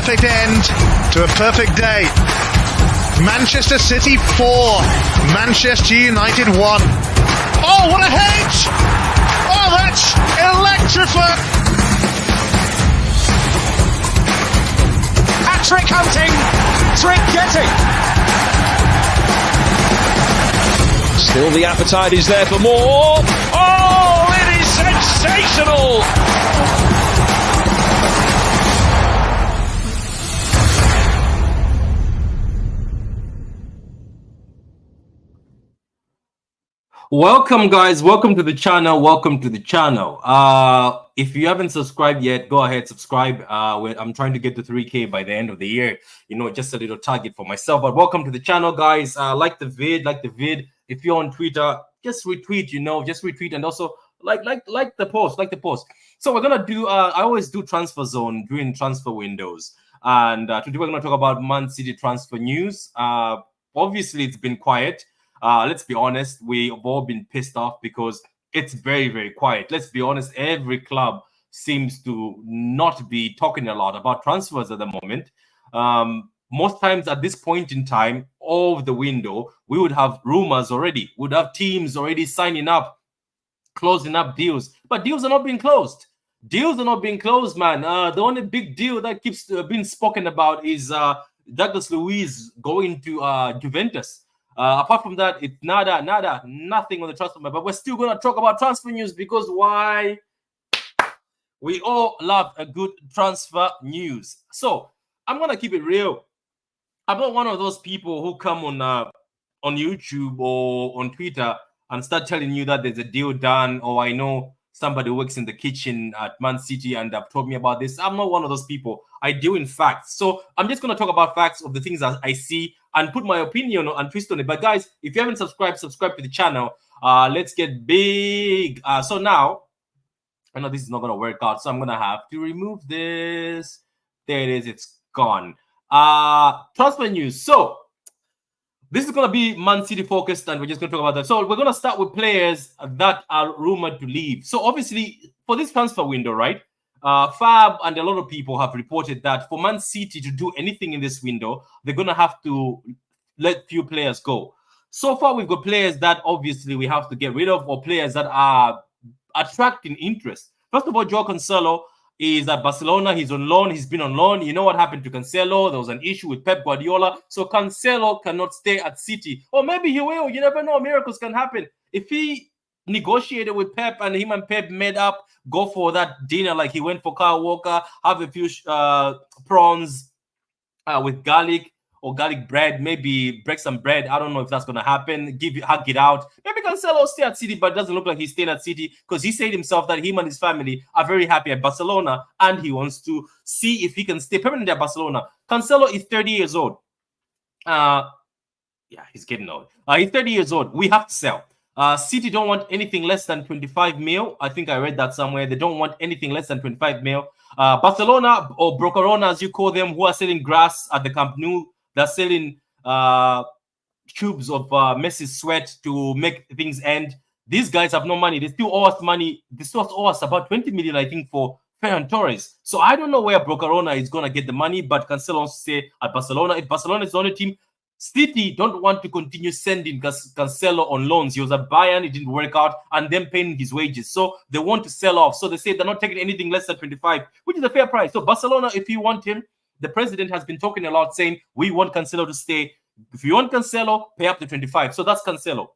perfect end to a perfect day. Manchester City 4, Manchester United 1. Oh, what a hedge! Oh, that's electrifying! Hat-trick hunting, trick getting. Still the appetite is there for more. Oh, it is sensational! Welcome, guys. Welcome to the channel. If you haven't subscribed yet, go ahead, subscribe. I'm trying to get to 3K by the end of the year. You know, just a little target for myself. But welcome to the channel, guys. Like the vid. If you're on Twitter, just retweet. Just retweet, and also like the post. So we're gonna do. I always do transfer zone during transfer windows, and today we're gonna talk about Man City transfer news. Obviously, it's been quiet. Let's be honest, we've all been pissed off because it's very, very quiet. Let's be honest, every club seems to not be talking a lot about transfers at the moment. Most times at this point in time of the window, we would have rumors already, would have teams already signing up, closing up deals, but deals are not being closed. Man. The only big deal that keeps being spoken about is Douglas Luiz going to Juventus. Apart from that, it's nothing on the transfer market. But we're still going to talk about transfer news because why? We all love a good transfer news. So I'm going to keep it real. I'm not one of those people who come on YouTube or on Twitter and start telling you that there's a deal done, or I know somebody works in the kitchen at Man City and have told me about this. I'm not one of those people. I deal in facts. So I'm just going to talk about facts of the things that I see and put my opinion and twist on it. But guys, if you haven't subscribed to the channel. Let's get big. So now, I know this is not going to work out, so I'm going to have to remove this. There it is. It's gone. Transfer news. So this is going to be Man City focused, and we're just going to talk about that. So we're going to start with players that are rumored to leave. So obviously, for this transfer window, right, Fab and a lot of people have reported that for Man City to do anything in this window, they're going to have to let few players go. So far, we've got players that obviously we have to get rid of, or players that are attracting interest. First of all, Joao Cancelo is at Barcelona. He's on loan. He's been on loan. You know what happened to Cancelo? There was an issue with Pep Guardiola. So Cancelo cannot stay at City. Or maybe he will. You never know. Miracles can happen. If he negotiated with Pep and him and Pep made up, go for that dinner like he went for Kyle Walker, have a few prawns with garlic or garlic bread, maybe break some bread. I don't know if that's going to happen. Hug it out. Maybe Cancelo stay at City, but it doesn't look like he's staying at City because he said himself that him and his family are very happy at Barcelona and he wants to see if he can stay permanently at Barcelona. Cancelo is 30 years old. Yeah, he's getting old. He's 30 years old. We have to sell. City don't want anything less than 25 mil. I think I read that somewhere. They don't want anything less than 25 mil. Barcelona, or Brocarona as you call them, who are selling grass at the Camp Nou, they're selling tubes of Messi's sweat to make things end. These guys have no money. They still owe us money. They still owe us about 20 million, I think, for Ferran Torres. So I don't know where Brocarona is going to get the money, but Cancelo wants to stay at Barcelona. If Barcelona is the only team, City don't want to continue sending Cancelo on loans. He was at Bayern, it didn't work out, and then paying his wages. So they want to sell off. So they say they're not taking anything less than 25, which is a fair price. So Barcelona, if you want him, the president has been talking a lot, saying we want Cancelo to stay. If you want Cancelo, pay up to 25. So that's Cancelo.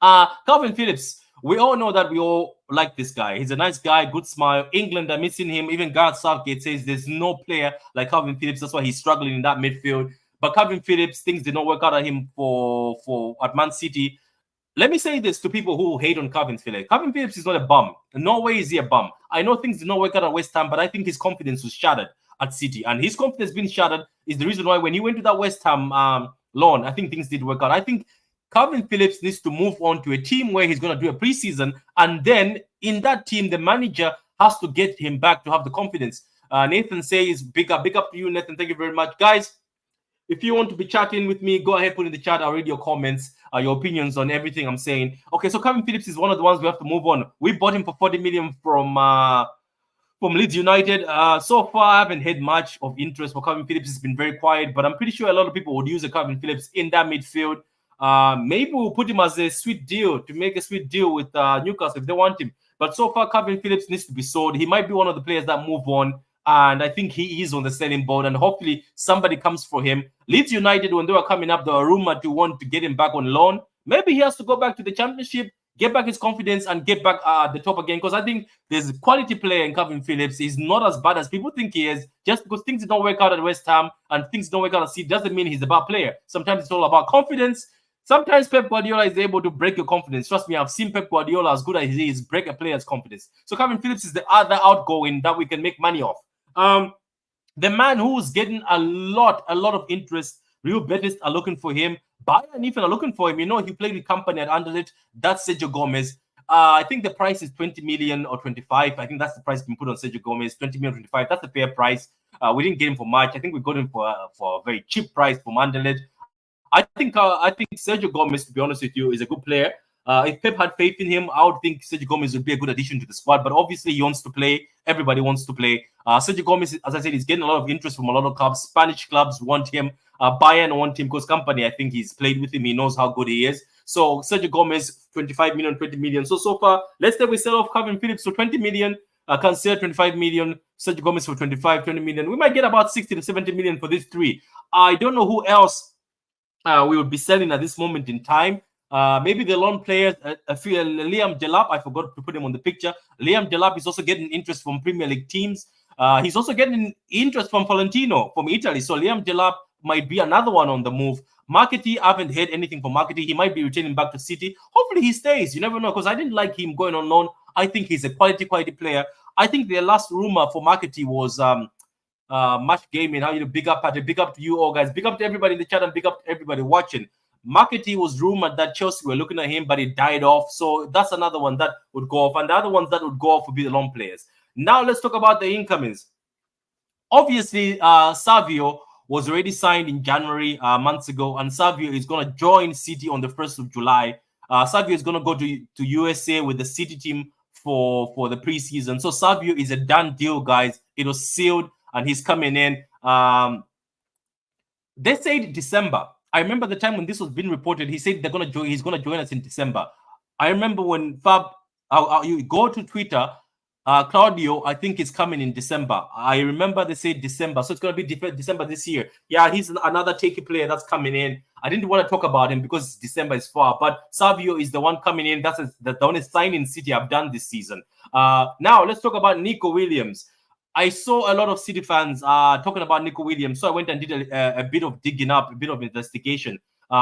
Calvin Phillips, we all know that we all like this guy. He's a nice guy, good smile. England are missing him. Even Gareth Southgate says there's no player like Calvin Phillips. That's why he's struggling in that midfield. But Calvin Phillips, things did not work out at him at Man City. Let me say this to people who hate on Calvin Phillips. Calvin Phillips is not a bum. No way is he a bum. I know things did not work out at West Ham, but I think his confidence was shattered at City. And his confidence being shattered is the reason why when he went to that West Ham loan, I think things did work out. I think Calvin Phillips needs to move on to a team where he's going to do a preseason. And then in that team, the manager has to get him back to have the confidence. Nathan says, big up to you, Nathan. Thank you very much. Guys, if you want to be chatting with me, go ahead, put in the chat. I'll read your comments, your opinions on everything I'm saying. Okay, so Calvin Phillips is one of the ones we have to move on. We bought him for 40 million from from Leeds United. So far, I haven't had much of interest for Calvin Phillips. It's been very quiet, but I'm pretty sure a lot of people would use a Calvin Phillips in that midfield. Maybe we'll put him as a sweet deal to make a sweet deal with Newcastle if they want him. But so far, Calvin Phillips needs to be sold. He might be one of the players that move on, and I think he is on the selling board, and hopefully somebody comes for him. Leeds United, when they were coming up, they were rumored to want to get him back on loan. Maybe he has to go back to the Championship, get back his confidence, and get back at the top again, because I think there's a quality player in Calvin Phillips. He's not as bad as people think he is. Just because things don't work out at West Ham and things don't work out at City doesn't mean he's a bad player. Sometimes it's all about confidence. Sometimes Pep Guardiola is able to break your confidence. Trust me, I've seen Pep Guardiola, as good as he is, break a player's confidence. So Calvin Phillips is the other outgoing that we can make money off. The man who's getting a lot of interest, Real Betis are looking for him. Bayern even are looking for him. You know, he played with company at Anderlecht. That's Sergio Gomez. I think the price is 20 million or 25. I think that's the price being put on Sergio Gomez, 20 million, 25. That's a fair price. We didn't get him for much. I think we got him for a very cheap price from Anderlecht. I think Sergio Gomez, to be honest with you, is a good player. If Pep had faith in him, I would think Sergio Gomez would be a good addition to the squad. But obviously, he wants to play. Everybody wants to play. Sergio Gomez, as I said, is getting a lot of interest from a lot of clubs. Spanish clubs want him. Bayern want him because company, I think he's played with him. He knows how good he is. So Sergio Gomez, 25 million, 20 million. So far, let's say we sell off Calvin Phillips for 20 million. Cancelo 25 million. Sergio Gomez for 25, 20 million. We might get about 60 to 70 million for these three. I don't know who else we would be selling at this moment in time. Maybe the loan players, Liam Delap, I forgot to put him on the picture. Liam Delap is also getting interest from Premier League teams. He's also getting interest from Valentino from Italy. So Liam Delap might be another one on the move. Marketing, I haven't heard anything from Marketing. He might be returning back to City. Hopefully he stays. You never know, because I didn't like him going on loan. I think he's a quality player. I think the last rumor for Marketing was Match Gaming. How you big up to you all guys, big up to everybody in the chat, and big up to everybody watching. Marketing was rumored that Chelsea were looking at him, but it died off. So that's another one that would go off. And the other ones that would go off would be the loan players. Now let's talk about the incomings. Obviously, Savio was already signed in January, months ago, and Savio is going to join City on the 1st of July. Savio is going to go to USA with the City team for the preseason. So Savio is a done deal, guys. It was sealed, and he's coming in. They said December. I remember the time when this was being reported. He said he's going to join us in December. I remember when Fab, you go to Twitter, Claudio, I think is coming in December. I remember they said December, so it's going to be December this year. Yeah, he's another takey player that's coming in. I didn't want to talk about him because December is far, but Savio is the one coming in. That's the only signing City I've done this season. Now let's talk about Nico Williams. I saw a lot of City fans talking about Nico Williams, so I went and did a bit of digging up, a bit of investigation.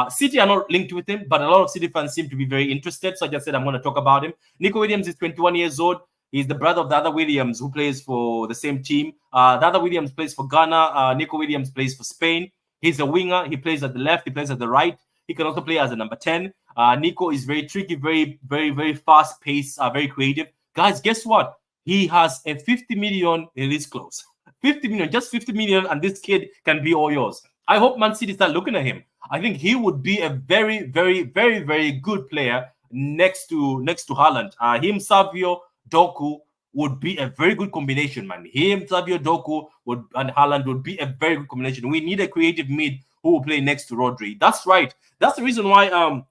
City are not linked with him, but a lot of City fans seem to be very interested, so I just said I'm going to talk about him. Nico Williams is 21 years old. He's the brother of the other Williams who plays for the same team. The other Williams plays for Ghana. Nico Williams plays for Spain. He's a winger. He plays at the left. He plays at the right. He can also play as a number 10. Nico is very tricky, very, very, very fast-paced, very creative. Guys, guess what? He has a 50 million release clause. 50 million, just 50 million, and this kid can be all yours. I hope Man City start looking at him. I think he would be a very, very, very, very good player next to Haaland. Him, Savio, Doku would be a very good combination, man. Him, Savio, Doku and Haaland would be a very good combination. We need a creative mid who will play next to Rodri. That's right. That's the reason why.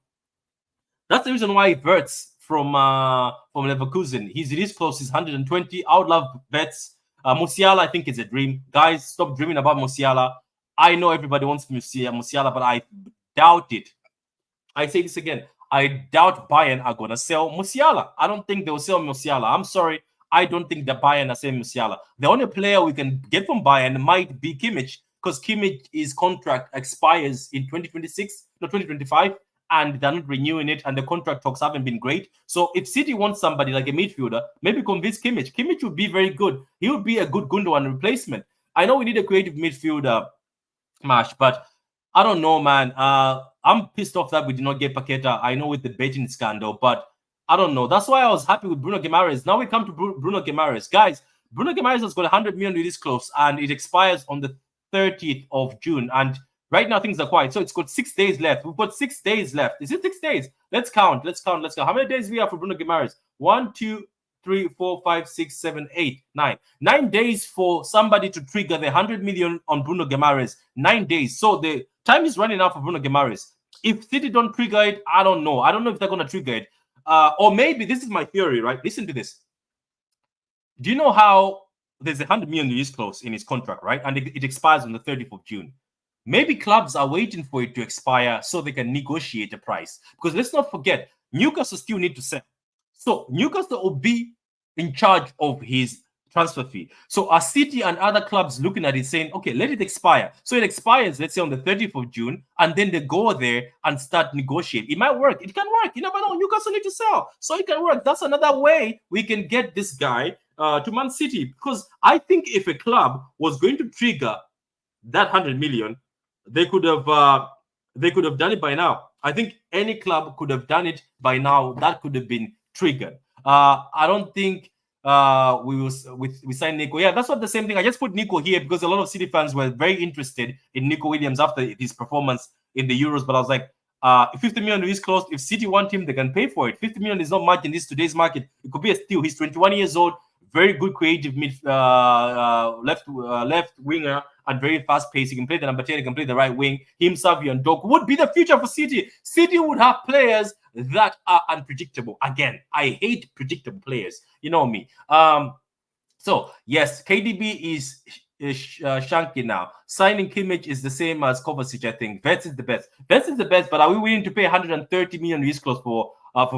Wirtz from Leverkusen, his release clause is 120. I would love Wirtz. Musiala, I think, is a dream. Guys, stop dreaming about Musiala. I know everybody wants Musiala, but I doubt it. I say this again. I doubt Bayern are going to sell Musiala. I don't think they'll sell Musiala. I'm sorry. I don't think the Bayern are selling Musiala. The only player we can get from Bayern might be Kimmich, because Kimmich's contract expires in 2025, and they're not renewing it, and the contract talks haven't been great. So if City wants somebody like a midfielder, maybe convince Kimmich. Kimmich would be very good. He would be a good Gundogan replacement. I know we need a creative midfielder, Mash, but I don't know, man. I'm pissed off that we did not get Paqueta. I know with the betting scandal, but I don't know. That's why I was happy with Bruno Guimaraes. Now we come to Bruno Guimaraes. Guys, Bruno Guimaraes has got 100 million release clause, and it expires on the 30th of June. And right now things are quiet. So it's got 6 days left. We've got 6 days left. Is it 6 days? Let's count. How many days we have for Bruno Guimaraes? 1, 2, 3, 4, 5, 6, 7, 8, 9. 9 days for somebody to trigger the 100 million on Bruno Guimaraes. 9 days. So the time is running out for Bruno Guimaraes. If City don't trigger it, I don't know. I don't know if they're going to trigger it. Or maybe this is my theory, right? Listen to this. Do you know how there's a 100 million release clause in his contract, right? And it expires on the 30th of June. Maybe clubs are waiting for it to expire so they can negotiate a price. Because let's not forget, Newcastle still need to sell. So Newcastle will be in charge of his transfer fee. So are City and other clubs looking at it saying, okay, let it expire. So it expires, let's say, on the 30th of June, and then they go there and start negotiating. It might work. It can work. You never know. Newcastle need to sell. So it can work. That's another way we can get this guy to Man City. Because I think if a club was going to trigger that 100 million, they could have done it by now. I think any club could have done it by now. That could have been triggered. I don't think we signed Nico. Yeah, that's not the same thing. I just put Nico here because a lot of City fans were very interested in Nico Williams after his performance in the Euros. But I was like, 50 million is close. If City want him, they can pay for it. 50 million is not much in today's market. It could be a steal. He's 21 years old, very good creative left winger, and very fast paced. He can play the number 10, he can play the right wing. Him, Savio, and Doku would be the future for City. City would have players that are unpredictable. Again, I hate predictable players. You know me. So yes, KDB is Shanky now. Signing Kimmich is the same as Kovacic, I think. Vets is the best. Vets is the best, but are we willing to pay 130 million release clause for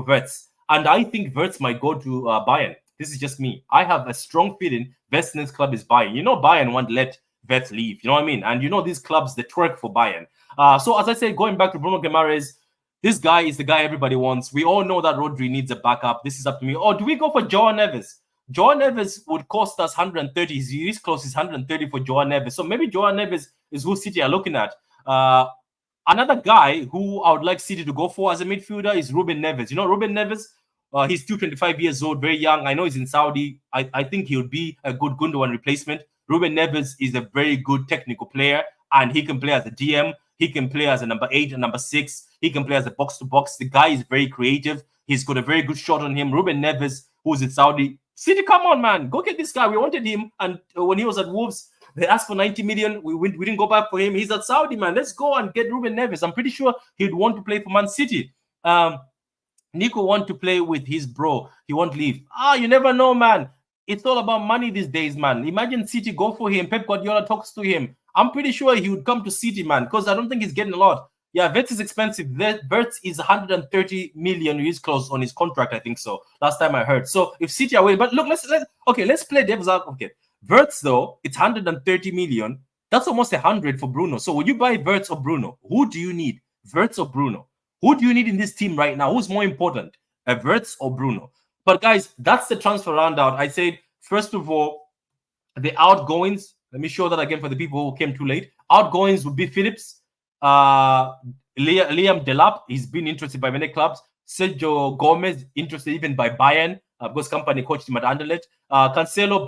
Vets? And I think Vets might go to Bayern. This is just me. I have a strong feeling Vets' next club is Bayern. You know Bayern won't let Vets leave. You know what I mean? And you know these clubs, they twerk for Bayern. So as I said, going back to Bruno Guimaraes, this guy is the guy everybody wants. We all know that Rodri needs a backup. This is up to me. Or do we go for Joao Neves? Joao Neves would cost us 130. His release clause is 130 for Joao Neves. So maybe Joao Neves is who City are looking at. Another guy who I would like City to go for as a midfielder is Ruben Neves. You know Ruben Neves? He's still 25 years old, very young. I know he's in Saudi. I think he would be a good Gundogan replacement. Ruben Neves is a very good technical player, and he can play as a DM. He can play as a number 8 and number 6. He can play as a box-to-box. The guy is very creative. He's got a very good shot on him. Ruben Neves, who's in Saudi. City, come on, man. Go get this guy. We wanted him, and when he was at Wolves, they asked for 90 million. We didn't go back for him. He's at Saudi, man. Let's go and get Ruben Neves. I'm pretty sure he'd want to play for Man City. Nico want to play with his bro. He won't leave. You never know, man. It's all about money these days, man. Imagine City go for him. Pep Guardiola talks to him. I'm pretty sure he would come to City, man, because I don't think he's getting a lot. Yeah, Vets is expensive. Vets is 130 million release clause on his contract, I think so. Last time I heard. So if City are willing, but look, let's play devil's advocate. Vets, though, it's 130 million. That's almost 100 for Bruno. So would you buy Vets or Bruno? Who do you need? Vets or Bruno? Who do you need in this team right now? Who's more important, Vets or Bruno? But guys, that's the transfer roundout. I said, first of all, the outgoings. Let me show that again for the people who came too late. Outgoings would be Phillips, Liam Delap. He's been interested by many clubs. Sergio Gomez, interested even by Bayern, because company coached him at Anderlecht. Cancelo,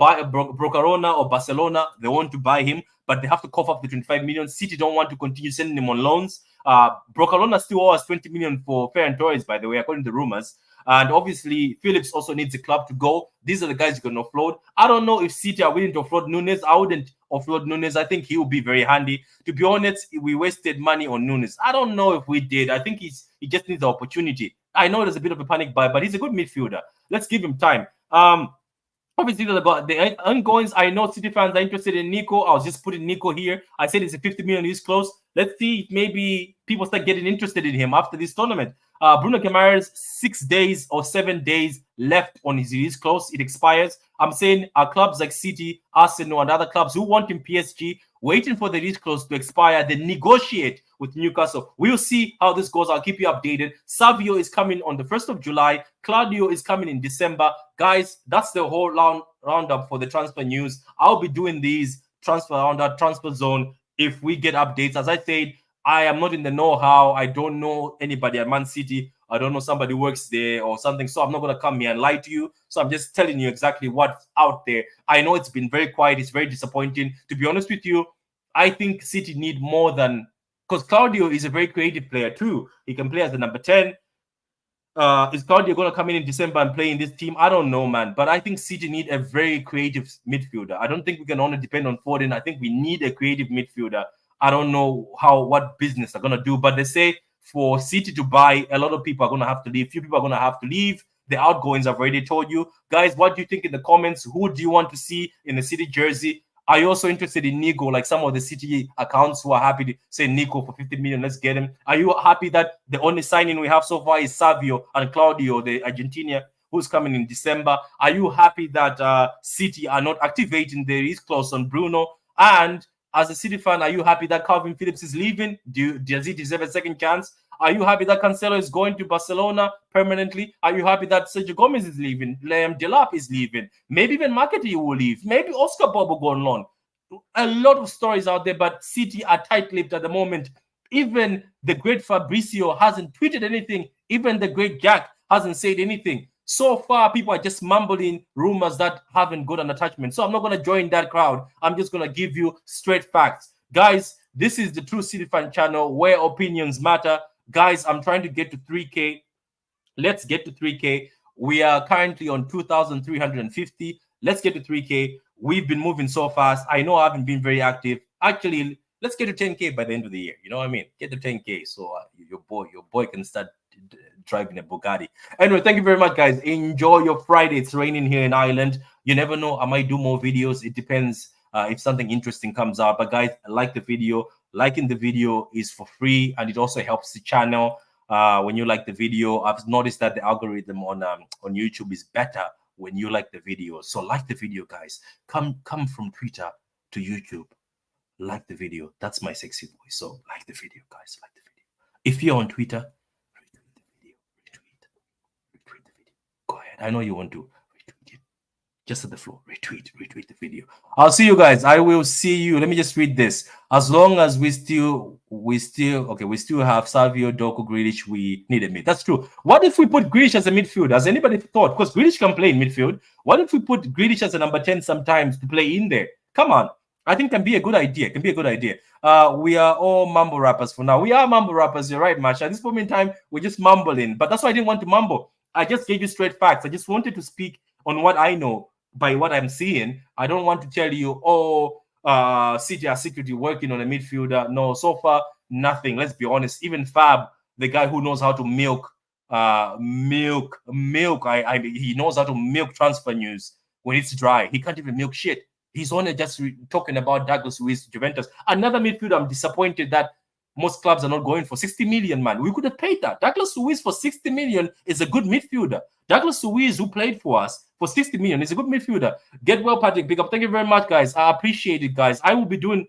Brocarona or Barcelona, they want to buy him, but they have to cough up the 25 million. City don't want to continue sending him on loans. Brocarona still owes 20 million for Ferran Torres, by the way, according to rumors. And obviously, Phillips also needs a club to go. These are the guys you can offload. I don't know if City are willing to offload Nunes. I wouldn't offload Nunes. I think he will be very handy. To be honest, we wasted money on Nunes. I don't know if we did. I think he just needs the opportunity. I know there's a bit of a panic buy, but he's a good midfielder. Let's give him time. Obviously, the ongoings. I know City fans are interested in Nico. I was just putting Nico here. I said it's a 50 million is close. Let's see if maybe people start getting interested in him after this tournament. Bruno Guimaraes, 6 days or 7 days left on his release clause. It expires. I'm saying clubs like City, Arsenal, and other clubs who want him PSG, waiting for the release clause to expire, they negotiate with Newcastle. We'll see how this goes. I'll keep you updated. Savio is coming on the 1st of July. Claudio is coming in December. Guys, that's the whole roundup for the transfer news. I'll be doing these transfer roundup, transfer zone, if we get updates. As I said, I am not in the know-how. I don't know anybody at Man City. I don't know somebody who works there or something. So I'm not going to come here and lie to you. So I'm just telling you exactly what's out there. I know it's been very quiet. It's very disappointing. To be honest with you, I think City need more than... Because Claudio is a very creative player too. He can play as the number 10. is Claudio going to come in December and play in this team? I don't know, man. But I think City need a very creative midfielder. I don't think we can only depend on Foden. I think we need a creative midfielder. I don't know what business they're going to do, but they say for City to buy, a lot of people are going to have to leave. Few people are going to have to leave. The outgoings I've already told you. Guys, what do you think in the comments? Who do you want to see in the City jersey? Are you also interested in Nico, like some of the City accounts who are happy to say Nico for 50 million, let's get him? Are you happy that the only signing we have so far is Savio and Claudio, the Argentina, who's coming in December? Are you happy that City are not activating their release clause on Bruno? And as a City fan, are you happy that Calvin Phillips is leaving? Does he deserve a second chance? Are you happy that Cancelo is going to Barcelona permanently? Are you happy that Sergio Gomez is leaving? Liam Delap is leaving? Maybe even Marketing will leave. Maybe Oscar Bob will go on loan. A lot of stories out there, but City are tight-lipped at the moment. Even the great Fabrizio hasn't tweeted anything. Even the great Jack hasn't said anything. So far, people are just mumbling rumors that haven't got an attachment. So I'm not going to join that crowd. I'm just going to give you straight facts. Guys, this is the True City Fan channel where opinions matter. Guys, I'm trying to get to 3K. Let's get to 3K. We are currently on 2,350. Let's get to 3K. We've been moving so fast. I know I haven't been very active. Actually, let's get to 10K by the end of the year. You know what I mean? Get to 10K so your boy can start driving a Bugatti. Anyway, thank you very much, guys. Enjoy your Friday. It's raining here in Ireland. You never know. I might do more videos. It depends if something interesting comes out. But guys, like the video. Liking the video is for free, and it also helps the channel. When you like the video, I've noticed that the algorithm on YouTube is better when you like the video. So like the video, guys. Come from Twitter to YouTube. Like the video. That's my sexy voice. So like the video, guys. Like the video. If you're on Twitter, retweet the video. Retweet the video. Go ahead. I know you want to retweet it. Just at the floor. Retweet the video. I'll see you guys. I will see you. Let me just read this. As long as we still have Savio, Doku, Grealish, we need a mid. That's true. What if we put Grealish as a midfield? Has anybody thought? Because Grealish can play in midfield. What if we put Grealish as a number 10 sometimes to play in there? Come on. I think can be a good idea. We are all mumble rappers for now. We are mumble rappers. You're right, Masha. At this point in time, we're just mumbling. But that's why I didn't want to mumble. I just gave you straight facts. I just wanted to speak on what I know by what I'm seeing. I don't want to tell you, City are secretly working on a midfielder. No, so far, nothing. Let's be honest. Even Fab, the guy who knows how to milk, he knows how to milk transfer news when it's dry. He can't even milk shit. He's only just talking about Douglas Luiz, Juventus. Another midfielder, I'm disappointed that most clubs are not going for 60 million, man. We could have paid that. Douglas Luiz for 60 million is a good midfielder. Douglas Luiz, who played for us for 60 million, is a good midfielder. Get well, Patrick. Big up. Thank you very much, guys. I appreciate it, guys. I will be doing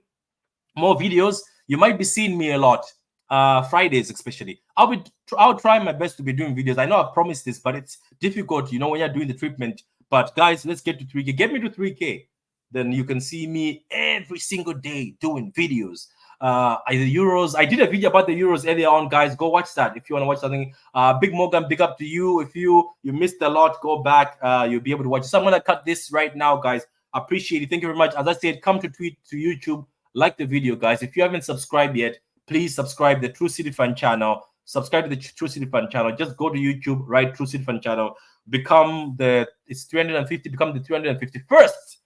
more videos. You might be seeing me a lot. Fridays, especially. I'll try my best to be doing videos. I know I've promised this, but it's difficult, when you're doing the treatment. But guys, let's get to 3K. Get me to 3K. Then you can see me every single day doing videos. The Euros. I did a video about the Euros earlier on, guys. Go watch that if you want to watch something. Big Morgan, big up to you. If you missed a lot, go back. You'll be able to watch. So I'm gonna cut this right now, guys. Appreciate it. Thank you very much. As I said, come to YouTube, like the video, guys. If you haven't subscribed yet, please subscribe the True City Fan channel. Subscribe to the True City Fan channel. Just go to YouTube, write True City Fan channel. It's 350. Become the 351st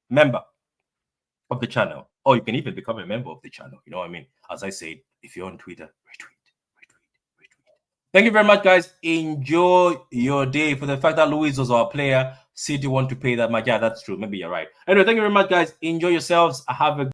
member of the channel. Or you can even become a member of the channel. You know what I mean? As I said, if you're on Twitter, retweet. Thank you very much, guys. Enjoy your day. For the fact that Luiz was our player, City want to pay that much. Yeah, that's true. Maybe you're right. Anyway, thank you very much, guys. Enjoy yourselves. Have a